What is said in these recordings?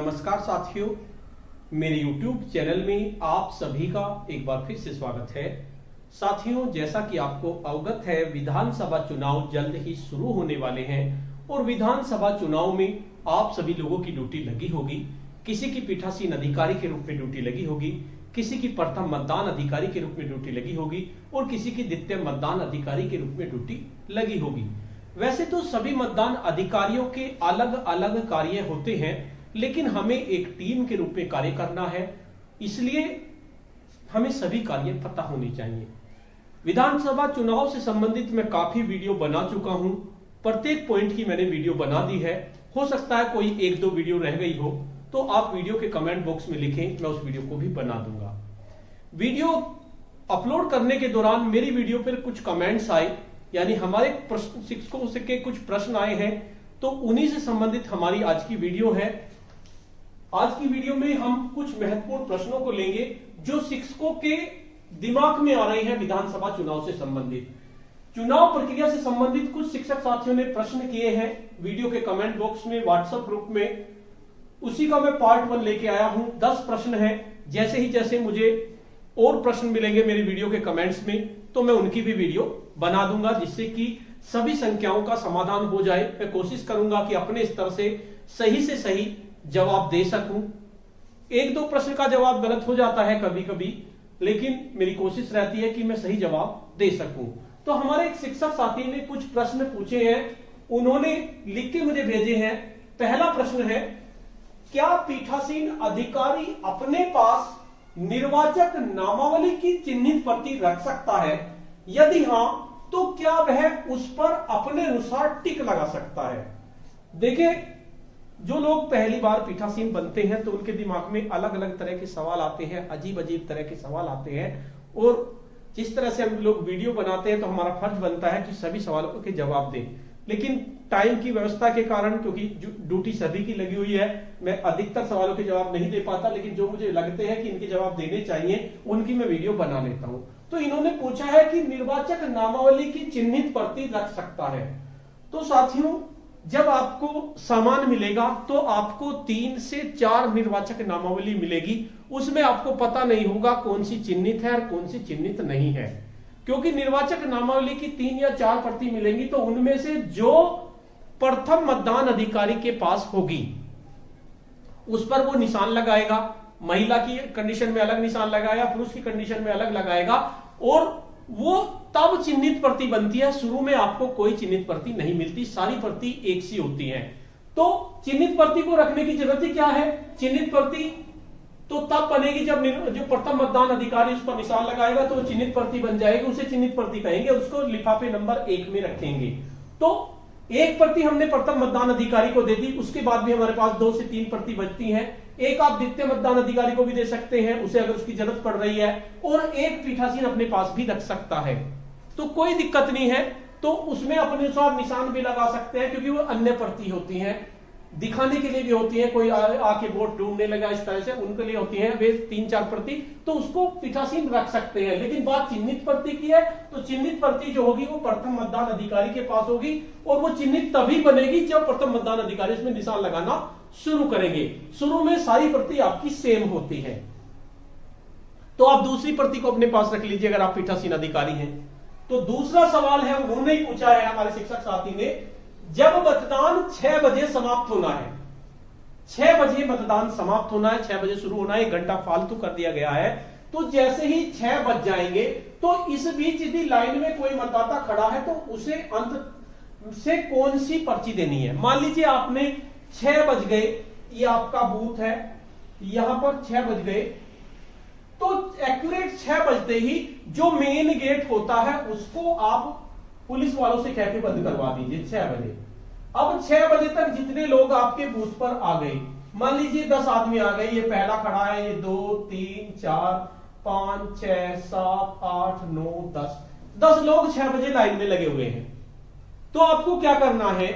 नमस्कार साथियों, मेरे YouTube चैनल में आप सभी का एक बार फिर से स्वागत है। साथियों, जैसा कि आपको अवगत है, विधानसभा चुनाव जल्द ही शुरू होने वाले हैं और विधानसभा चुनाव में आप सभी लोगों की ड्यूटी लगी होगी। किसी की पीठासीन अधिकारी के रूप में ड्यूटी लगी होगी, किसी की प्रथम मतदान अधिकारी के रूप में ड्यूटी लगी होगी और किसी की द्वितीय मतदान अधिकारी के रूप में ड्यूटी लगी होगी। वैसे तो सभी मतदान अधिकारियों के अलग अलग कार्य होते हैं, लेकिन हमें एक टीम के रूप में कार्य करना है, इसलिए हमें सभी कार्य पता होने चाहिए। विधानसभा चुनाव से संबंधित मैं काफी वीडियो बना चुका हूं, प्रत्येक पॉइंट की मैंने वीडियो बना दी है। हो सकता है कोई एक दो वीडियो रह गई हो, तो आप वीडियो के कमेंट बॉक्स में लिखें, मैं उस वीडियो को भी बना दूंगा। वीडियो अपलोड करने के दौरान मेरी वीडियो पर कुछ कमेंट्स आए, यानी हमारे शिक्षकों से के कुछ प्रश्न आए हैं, तो उन्हीं से संबंधित हमारी आज की वीडियो है। आज की वीडियो में हम कुछ महत्वपूर्ण प्रश्नों को लेंगे जो शिक्षकों के दिमाग में आ रहे हैं विधानसभा चुनाव से संबंधित। चुनाव प्रक्रिया से संबंधित कुछ शिक्षक साथियों ने प्रश्न किए हैं वीडियो के कमेंट बॉक्स में, व्हाट्सएप ग्रुप में, उसी का मैं पार्ट 1 लेके आया हूं। 10 प्रश्न हैं। जैसे मुझे और प्रश्न मिलेंगे मेरी वीडियो के कमेंट्स में, तो मैं उनकी भी वीडियो बना दूंगा, जिससे कि सभी संख्याओं का समाधान हो जाए। मैं कोशिश करूंगा कि अपने स्तर से सही जवाब दे सकूं। एक दो प्रश्न का जवाब गलत हो जाता है कभी कभी, लेकिन मेरी कोशिश रहती है कि मैं सही जवाब दे सकूं। तो हमारे एक शिक्षक साथी ने कुछ प्रश्न पूछे हैं, उन्होंने लिख के मुझे भेजे हैं। पहला प्रश्न है, क्या पीठासीन अधिकारी अपने पास निर्वाचक नामावली की चिन्हित प्रति रख सकता है? यदि हां, तो क्या वह उस पर अपने अनुसार टिक लगा सकता है? देखिए, जो लोग पहली बार पीठासीन बनते हैं तो उनके दिमाग में अलग अलग तरह के सवाल आते हैं, अजीब अजीब तरह के सवाल आते हैं, और जिस तरह से हम लोग वीडियो बनाते हैं तो हमारा फर्ज बनता है कि सभी सवालों के जवाब दें। लेकिन टाइम की व्यवस्था के कारण, क्योंकि ड्यूटी सभी की लगी हुई है, मैं अधिकतर सवालों के जवाब नहीं दे पाता, लेकिन जो मुझे लगते हैं कि इनके जवाब देने चाहिए उनकी मैं वीडियो बना लेता हूं। तो इन्होंने पूछा है कि निर्वाचक नामावली की चिन्हित प्रति रख सकता है। तो साथियों, जब आपको सामान मिलेगा तो आपको 3 से 4 निर्वाचक नामावली मिलेगी। उसमें आपको पता नहीं होगा कौन सी चिन्हित है और कौन सी चिन्हित नहीं है, क्योंकि निर्वाचक नामावली की 3 या 4 प्रति मिलेंगी, तो उनमें से जो प्रथम मतदान अधिकारी के पास होगी उस पर वो निशान लगाएगा। महिला की कंडीशन में अलग निशान लगाएगा, पुरुष की कंडीशन में अलग लगाएगा, और वो तब चिन्हित प्रति बनती है। शुरू में आपको कोई चिन्हित प्रति नहीं मिलती, सारी प्रति एक सी होती है। तो चिन्हित प्रति को रखने की जरूरत ही क्या है? चिन्हित प्रति तो तब बनेगी जब जो प्रथम मतदान अधिकारी उस पर निशान लगाएगा तो वो चिन्हित प्रति बन जाएगी, उसे चिन्हित प्रति कहेंगे, उसको लिफाफे नंबर 1 में रखेंगे। तो एक प्रति हमने प्रथम मतदान अधिकारी को दे दी, उसके बाद भी हमारे पास 2 से 3 प्रति बचती हैं। एक आप द्वितीय मतदान अधिकारी को भी दे सकते हैं, उसे अगर उसकी जरूरत पड़ रही है, और एक पीठासीन अपने पास भी रख सकता है, तो कोई दिक्कत नहीं है। तो उसमें अपने अनुसार निशान भी लगा सकते हैं, क्योंकि वो अन्य प्रति होती हैं, दिखाने के लिए भी होती है। कोई आके वोट ढूंढने लगा इस तरह से, उनके लिए होती है वे 3-4 प्रति, तो उसको पीठासीन रख सकते हैं। लेकिन बात चिन्हित प्रति की है, तो चिन्हित प्रति जो होगी वो प्रथम मतदान अधिकारी के पास होगी, और वो चिन्हित तभी बनेगी जब प्रथम मतदान अधिकारी इसमें निशान लगाना शुरू करेंगे। शुरू में सारी प्रति आपकी सेम होती है। तो आप दूसरी प्रति को अपने पास रख लीजिए अगर आप पीठासीन अधिकारी हैं। तो दूसरा सवाल है, उन्होंने ही पूछा है हमारे शिक्षक साथी ने, जब मतदान 6 बजे समाप्त होना है, 6 बजे मतदान समाप्त होना है, 6 बजे शुरू होना है, 1 घंटा फालतू कर दिया गया है, तो जैसे ही 6 बज जाएंगे तो इस बीच यदि लाइन में कोई मतदाता खड़ा है तो उसे अंत से कौन सी पर्ची देनी है? मान लीजिए आपने 6 बज गए, ये आपका बूथ है, यहां पर 6 बज गए, तो एक्यूरेट 6 बजते ही जो मेन गेट होता है उसको आप पुलिस वालों से कह के बंद करवा दीजिए 6 बजे। अब 6 बजे तक जितने लोग आपके बूथ पर आ गए, मान लीजिए 10 आदमी आ गए, ये पहला खड़ा है, ये 2 3 4 5 6 7 8 9 10 लोग 6 बजे लाइन में लगे हुए हैं। तो आपको क्या करना है?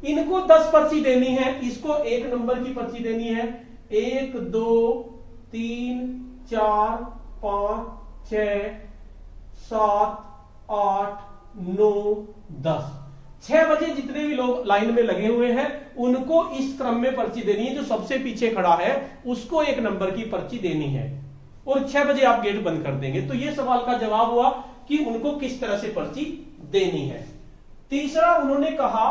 इनको 10 पर्ची देनी है, इसको 1 नंबर की पर्ची देनी है। 1 2 3 4 5 6 7 8 9 10। 6 बजे जितने भी लोग लाइन में लगे हुए हैं उनको इस क्रम में पर्ची देनी है। जो सबसे पीछे खड़ा है उसको 1 नंबर की पर्ची देनी है और 6 बजे आप गेट बंद कर देंगे। तो यह सवाल का जवाब हुआ कि उनको किस तरह से पर्ची देनी है। तीसरा उन्होंने कहा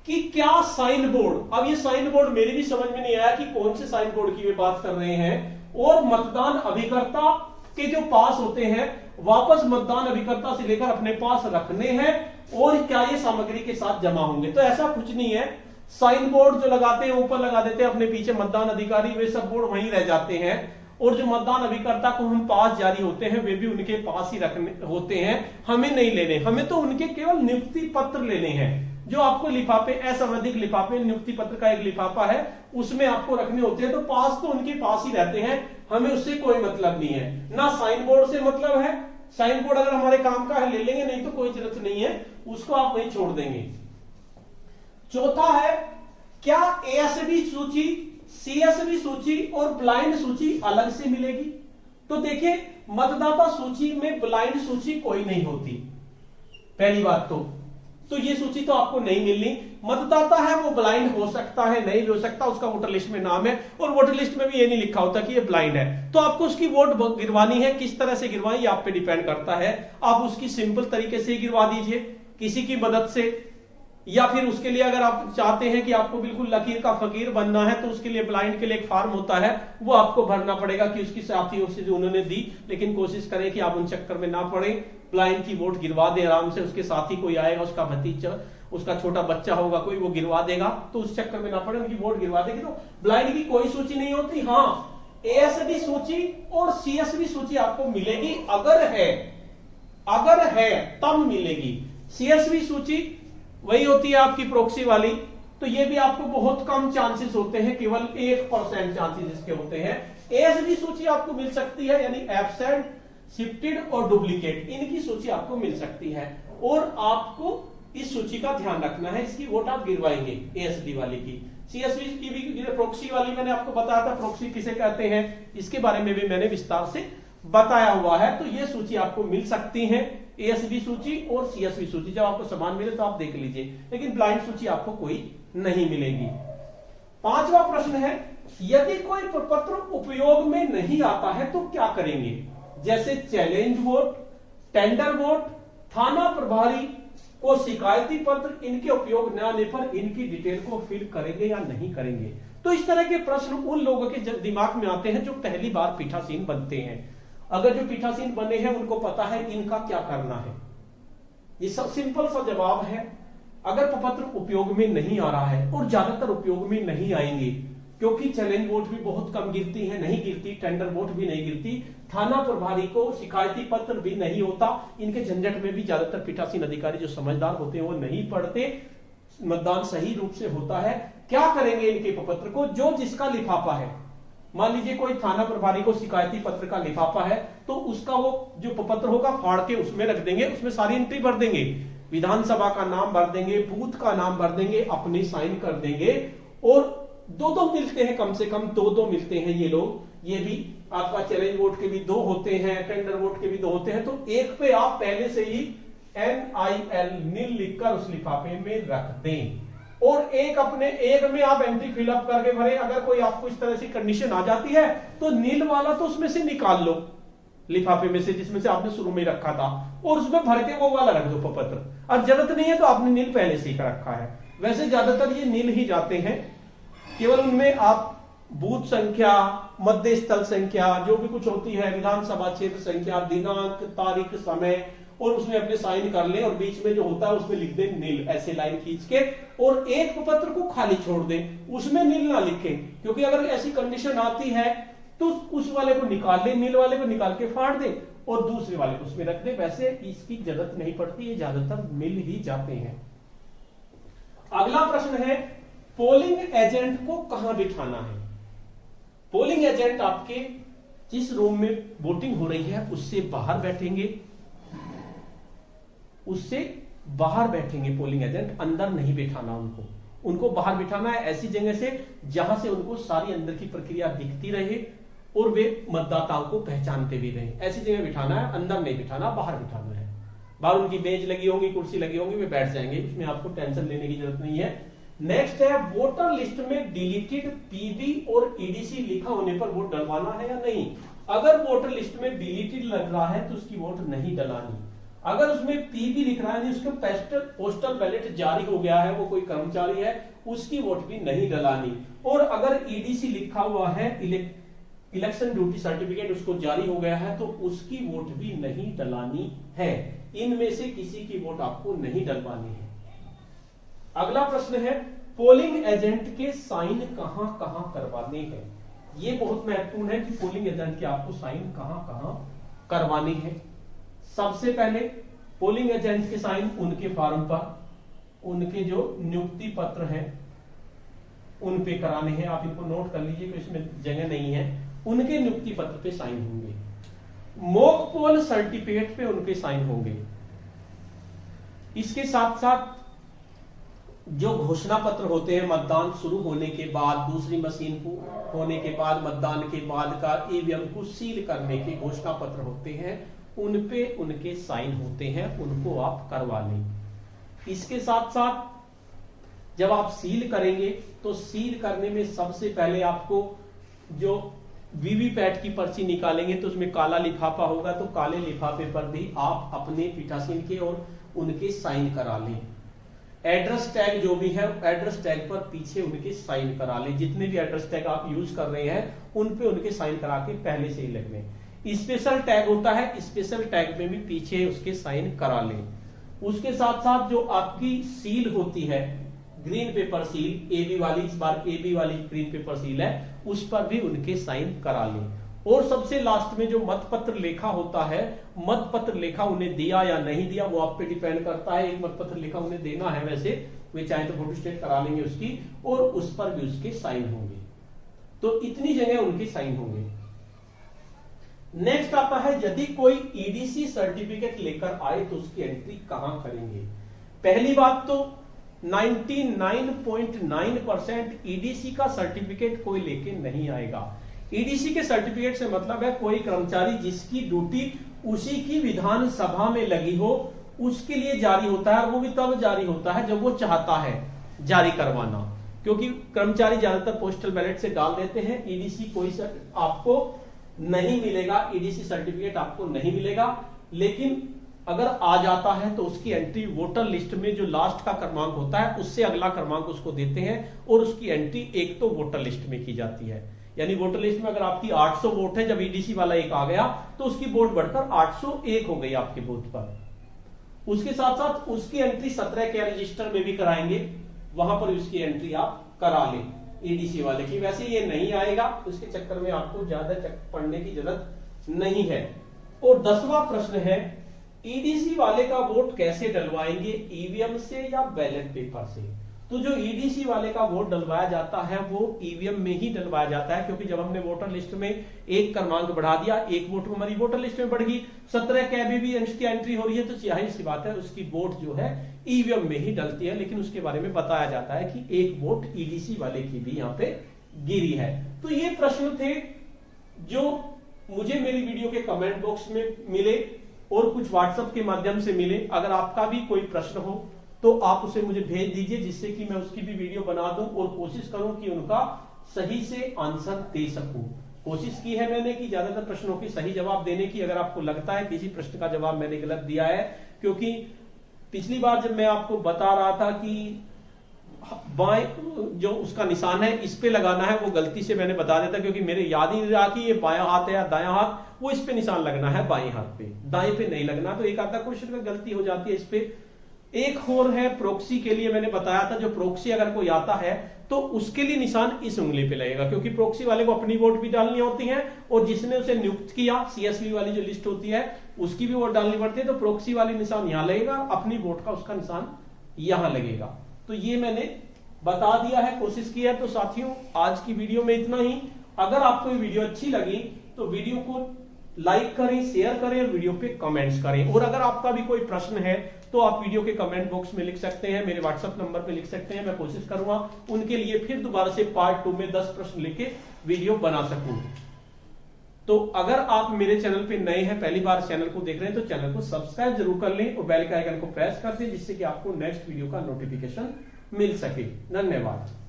कि क्या साइन बोर्ड, अब ये साइन बोर्ड मेरी भी समझ में नहीं आया कि कौन से साइन बोर्ड की वे बात कर रहे हैं, और मतदान अभिकर्ता के जो पास होते हैं वापस मतदान अभिकर्ता से लेकर अपने पास रखने हैं, और क्या ये सामग्री के साथ जमा होंगे। तो ऐसा कुछ नहीं है, साइन बोर्ड जो लगाते हैं ऊपर लगा देते हैं अपने पीछे मतदान अधिकारी, वे सब बोर्ड वहीं रह जाते हैं, और जो मतदान अभिकर्ता को हम पास जारी होते हैं वे भी उनके पास ही रखने होते हैं, हमें नहीं लेने। हमें तो उनके केवल नियुक्ति पत्र लेने हैं, जो आपको लिफाफे, असंवर्धित लिफाफे, नियुक्ति पत्र का एक लिफाफा है उसमें आपको रखने होते हैं। तो पास तो उनके पास ही रहते हैं, हमें उससे कोई मतलब नहीं है, ना साइन बोर्ड से मतलब है। साइन बोर्ड अगर हमारे काम का है ले लेंगे, नहीं तो कोई जरूरत नहीं है, उसको आप वहीं छोड़ देंगे। चौथा है, क्या एएसबी सूची, सीएसबी सूची और ब्लाइंड सूची अलग से मिलेगी। तो देखिए, मतदाता सूची में ब्लाइंड सूची कोई नहीं होती, पहली बात तो ये सूची तो आपको नहीं मिलनी। मतदाता है वो ब्लाइंड हो सकता है, नहीं भी हो सकता, उसका वोटर लिस्ट में नाम है और वोटर लिस्ट में भी ये नहीं लिखा होता कि ये ब्लाइंड है। तो आपको उसकी वोट गिरवानी है, किस तरह से गिरवाएं ये आप पे डिपेंड करता है। आप उसकी सिंपल तरीके से गिरवा दीजिए, किसी की मदद से, या फिर उसके लिए अगर आप चाहते हैं कि आपको बिल्कुल लकीर का फकीर बनना है तो उसके लिए ब्लाइंड के लिए एक फॉर्म होता है, वो आपको भरना पड़ेगा कि उसकी साथियों से जो उन्होंने दी। लेकिन कोशिश करें कि आप उन चक्कर में ना पड़े, ब्लाइंड की वोट गिरवा दें आराम से। उसके साथी कोई आएगा, उसका भतीजा, उसका छोटा बच्चा होगा कोई, वो गिरवा देगा, तो उस चक्कर में ना पड़े, उनकी वोट गिरवा देगी। तो ब्लाइंड की कोई सूची नहीं होती। हाँ, एएसबी सूची और सीएसबी सूची आपको मिलेगी, अगर है तब मिलेगी। सीएसबी सूची वही होती है आपकी प्रोक्सी वाली, तो ये भी आपको बहुत कम चांसेस होते हैं, केवल 1% चांसेस इसके होते हैं। एएसबी सूची आपको मिल सकती है, यानी एब्सेंट, शिफ्टेड और डुप्लीकेट, इनकी सूची आपको मिल सकती है, और आपको इस सूची का ध्यान रखना है, इसकी वोट आप गिरवाएंगे एएसबी वाली की। सीएसबी की भी प्रोक्सी वाली मैंने आपको बताया था, प्रोक्सी किसे कहते हैं इसके बारे में भी मैंने विस्तार से बताया हुआ है। तो ये सूची आपको मिल सकती है, एएसबी सूची और सीएसबी सूची। जब आपको समान मिले तो आप देख लीजिए, लेकिन ब्लाइंड सूची आपको कोई नहीं मिलेगी। 5वां प्रश्न है, यदि कोई प्रपत्र उपयोग में नहीं आता है तो क्या करेंगे। जैसे चैलेंज वोट, टेंडर वोट, थाना प्रभारी को शिकायती पत्र, इनके उपयोग न आने पर इनकी डिटेल को फिल करेंगे या नहीं करेंगे। तो इस तरह के प्रश्न उन लोगों के दिमाग में आते हैं जो पहली बार पीठासीन बनते हैं। अगर जो पीठासीन बने हैं उनको पता है इनका क्या करना है। ये सब सिंपल सा जवाब है, अगर प्रपत्र उपयोग में नहीं आ रहा है, और ज्यादातर उपयोग में नहीं आएंगे क्योंकि चैलेंज वोट भी बहुत कम गिरती है, नहीं गिरती, टेंडर वोट भी नहीं गिरती, थाना प्रभारी को शिकायती पत्र भी नहीं होता, इनके झंझट में भी ज्यादातर पीठासीन अधिकारी जो समझदार होते हैं वो नहीं पढ़ते, मतदान सही रूप से होता है। क्या करेंगे इनके प्रपत्र को, जो जिसका लिफाफा है, मान लीजिए कोई थाना प्रभारी को शिकायती पत्र का लिफाफा है, तो उसका वो जो प्रपत्र होगा फाड़ के उसमें रख देंगे, उसमें सारी एंट्री भर देंगे, विधानसभा का नाम भर देंगे, बूथ का नाम भर देंगे, अपनी साइन कर देंगे, और 2-2 मिलते हैं, कम से कम 2-2 मिलते हैं ये लोग। ये भी आपका चैलेंज वोट के भी 2 होते हैं, टेंडर वोट के भी 2 होते हैं, तो एक पे आप पहले से ही NIL नील लिखकर उस लिफाफे में रख दें, और एक में आप एंट्री फिलअप करके भरे। अगर कोई आपको इस तरह से कंडीशन आ जाती है तो नील वाला तो उसमें से निकाल लो लिफाफे में से, जिसमें से आपने शुरू में रखा था, और उसमें भर के वो वाला रख दो प्रपत्र। अब जरूरत नहीं है तो आपने नील पहले से ही रखा है। वैसे ज्यादातर ये नील ही जाते हैं, केवल उनमें आप बूथ संख्या, मध्य स्थल संख्या जो भी कुछ होती है, विधानसभा क्षेत्र संख्या, दिनांक, तारीख, समय, और उसमें अपने साइन कर लें, और बीच में जो होता है उसमें लिख दें नील, ऐसे लाइन खींच के, और एक पत्र को खाली छोड़ दें, उसमें नील ना लिखें, क्योंकि अगर ऐसी कंडीशन आती है तो उस वाले को निकाल लें, नील वाले को निकाल के फाड़ दें और दूसरे वाले को उसमें रख दें। वैसे इसकी जरूरत नहीं पड़ती, ये ज्यादातर मिल ही जाते हैं। अगला प्रश्न है, पोलिंग एजेंट को कहां बिठाना है। पोलिंग एजेंट आपके जिस रूम में वोटिंग हो रही है उससे बाहर बैठेंगे, पोलिंग एजेंट, अंदर नहीं बिठाना उनको बाहर बिठाना है, ऐसी जगह से जहां से उनको सारी अंदर की प्रक्रिया दिखती रहे और वे मतदाताओं को पहचानते भी रहे, ऐसी जगह बिठाना है, अंदर नहीं बिठाना, बाहर बिठाना है। बाहर उनकी बेंच लगी होंगी, कुर्सी लगी होंगी, वे बैठ जाएंगे, उसमें आपको टेंशन लेने की जरूरत नहीं है। नेक्स्ट है वोटर लिस्ट में डिलीटेड पीबी और ईडीसी लिखा होने पर वोट डलवाना है या नहीं। अगर वोटर लिस्ट में डिलीटेड लग रहा है तो उसकी वोट नहीं डलानी। अगर उसमें पीबी लिख रहा है, उसका पोस्टल बैलेट जारी हो गया है, वो कोई कर्मचारी है, उसकी वोट भी नहीं डलानी। और अगर ईडीसी लिखा हुआ है, इलेक्शन ड्यूटी सर्टिफिकेट उसको जारी हो गया है, तो उसकी वोट भी नहीं डलानी है। इनमें से किसी की वोट आपको नहीं डलवानी है। अगला प्रश्न है पोलिंग एजेंट के साइन कहां कहां करवाने हैं। ये बहुत महत्वपूर्ण है कि पोलिंग एजेंट के आपको साइन कहां कहां करवाने हैं। सबसे पहले पोलिंग एजेंट के साइन उनके फॉर्म पर, उनके जो नियुक्ति पत्र हैं उन पे कराने हैं। आप इनको नोट कर लीजिए कि इसमें जगह नहीं है। उनके नियुक्ति पत्र पे साइन होंगे। मॉक पोल सर्टिफिकेट पे उनके साइन होंगे। इसके साथ साथ जो घोषणा पत्र होते हैं मतदान शुरू होने के बाद, दूसरी मशीन होने के बाद, मतदान के बाद का ईवीएम को सील करने के घोषणा पत्र होते हैं, उन पे उनके साइन होते हैं, उनको आप करवा लें। इसके साथ साथ जब आप सील करेंगे तो सील करने में सबसे पहले आपको जो वीवीपैट की पर्ची निकालेंगे तो उसमें काला लिफाफा होगा, तो काले लिफाफे पर भी आप अपने पीठासीन के और उनके साइन करा लें। एड्रेस टैग जो भी है, एड्रेस टैग पर पीछे उनके साइन करा लें। जितने भी एड्रेस टैग आप यूज कर रहे हैं उन पे उनके साइन करा के पहले से ही लग लें। स्पेशल टैग होता है, स्पेशल टैग में भी पीछे उसके साइन करा लें। उसके साथ साथ जो आपकी सील होती है, ग्रीन पेपर सील एबी वाली, इस बार एबी वाली ग्रीन पेपर सील है, उस पर भी उनके साइन करा लें। और सबसे लास्ट में जो मतपत्र लेखा होता है, मतपत्र लेखा उन्हें दिया या नहीं दिया वो आप पे डिपेंड करता है। एक मतपत्र लेखा उन्हें देना है, वैसे वे चाहे तो फोटो स्टेट करा लेंगे उसकी, और उस पर भी उसके साइन होंगे। तो इतनी जगह उनके साइन होंगे। नेक्स्ट आता है यदि कोई ईडीसी सर्टिफिकेट लेकर आए तो उसकी एंट्री कहां करेंगे। पहली बात तो 99.9% ईडीसी का सर्टिफिकेट कोई लेके नहीं आएगा। ईडीसी के सर्टिफिकेट से मतलब है कोई कर्मचारी जिसकी ड्यूटी उसी की विधानसभा में लगी हो उसके लिए जारी होता है, और वो भी तब जारी होता है जब वो चाहता है जारी करवाना, क्योंकि कर्मचारी ज्यादातर पोस्टल बैलेट से डाल देते हैं। ईडीसी कोई आपको नहीं मिलेगा, ईडीसी सर्टिफिकेट आपको नहीं मिलेगा। लेकिन अगर आ जाता है तो उसकी एंट्री वोटर लिस्ट में जो लास्ट का क्रमांक होता है उससे अगला क्रमांक उसको देते हैं, और उसकी एंट्री एक तो वोटर लिस्ट में की जाती है। यानी वोटर लिस्ट में अगर आपकी 800 वोट है, जब ईडीसी वाला एक आ गया तो उसकी वोट बढ़कर 801 हो गई आपके बूथ पर। उसके साथ साथ उसकी एंट्री 17 के रजिस्टर में भी कराएंगे, वहां पर उसकी एंट्री आप करा लें ईडीसी वाले की। वैसे ये नहीं आएगा, उसके चक्कर में आपको ज्यादा पढ़ने की जरूरत नहीं है। और 10वां प्रश्न है ईडीसी वाले का वोट कैसे डलवाएंगे, ईवीएम से या बैलेट पेपर से। तो जो ईडीसी वाले का वोट डलवाया जाता है वो ईवीएम में ही डलवाया जाता है, क्योंकि जब हमने वोटर लिस्ट में एक क्रमांक बढ़ा दिया, एक वोट हमारी वोटर लिस्ट में बढ़ गई, 17 के भी एंट्री हो रही है, तो जाहिर सी बात है उसकी वोट जो है ईवीएम में ही डलती है। लेकिन उसके बारे में बताया जाता है कि एक वोट ईडीसी वाले की भी यहाँ पे गिरी है। तो ये प्रश्न थे जो मुझे मेरी वीडियो के कमेंट बॉक्स में मिले और कुछ व्हाट्सएप के माध्यम से मिले। अगर आपका भी कोई प्रश्न हो तो आप उसे मुझे भेज दीजिए, जिससे कि मैं उसकी भी वीडियो बना दूं और कोशिश करूं कि उनका सही से आंसर दे सकूं। कोशिश की है मैंने कि ज्यादातर प्रश्नों की सही जवाब देने की। अगर आपको लगता है किसी प्रश्न का जवाब मैंने गलत दिया है, क्योंकि पिछली बार जब मैं आपको बता रहा था कि बाएं जो उसका निशान है इस पे लगाना है, वो गलती से मैंने बता दिया था, क्योंकि मेरे याद ही नहीं रहा कि ये बायां हाथ है या दायां हाथ, वो इस पे निशान लगना है बाएं हाथ पे, दाएं पे नहीं लगना। तो एक आधा क्वेश्चन में गलती हो जाती है इस पे। एक और है प्रोक्सी के लिए, मैंने बताया था जो प्रोक्सी अगर कोई आता है तो उसके लिए निशान इस उंगली पे लगेगा, क्योंकि प्रोक्सी वाले को अपनी वोट भी डालनी होती है और जिसने उसे नियुक्त किया सीएसवी वाली जो लिस्ट होती है उसकी भी वोट डालनी पड़ती है। तो प्रोक्सी वाली निशान यहां लगेगा, अपनी वोट का उसका निशान यहां लगेगा। तो ये मैंने बता दिया है, कोशिश की है। तो साथियों आज की वीडियो में इतना ही। अगर आपको ये वीडियो अच्छी लगी तो वीडियो को लाइक करें, शेयर करें और वीडियो पे कमेंट्स करें। और अगर आपका भी कोई प्रश्न है तो आप वीडियो के कमेंट बॉक्स में लिख सकते हैं, मेरे व्हाट्सएप नंबर पे लिख सकते हैं। मैं कोशिश करूंगा उनके लिए फिर दोबारा से पार्ट 2 में 10 प्रश्न लेके वीडियो बना सकूं। तो अगर आप मेरे चैनल पे नए हैं, पहली बार चैनल को देख रहे हैं, तो चैनल को सब्सक्राइब जरूर कर लें और बेल के आइकन को प्रेस कर दें, जिससे कि आपको नेक्स्ट वीडियो का नोटिफिकेशन मिल सके। धन्यवाद।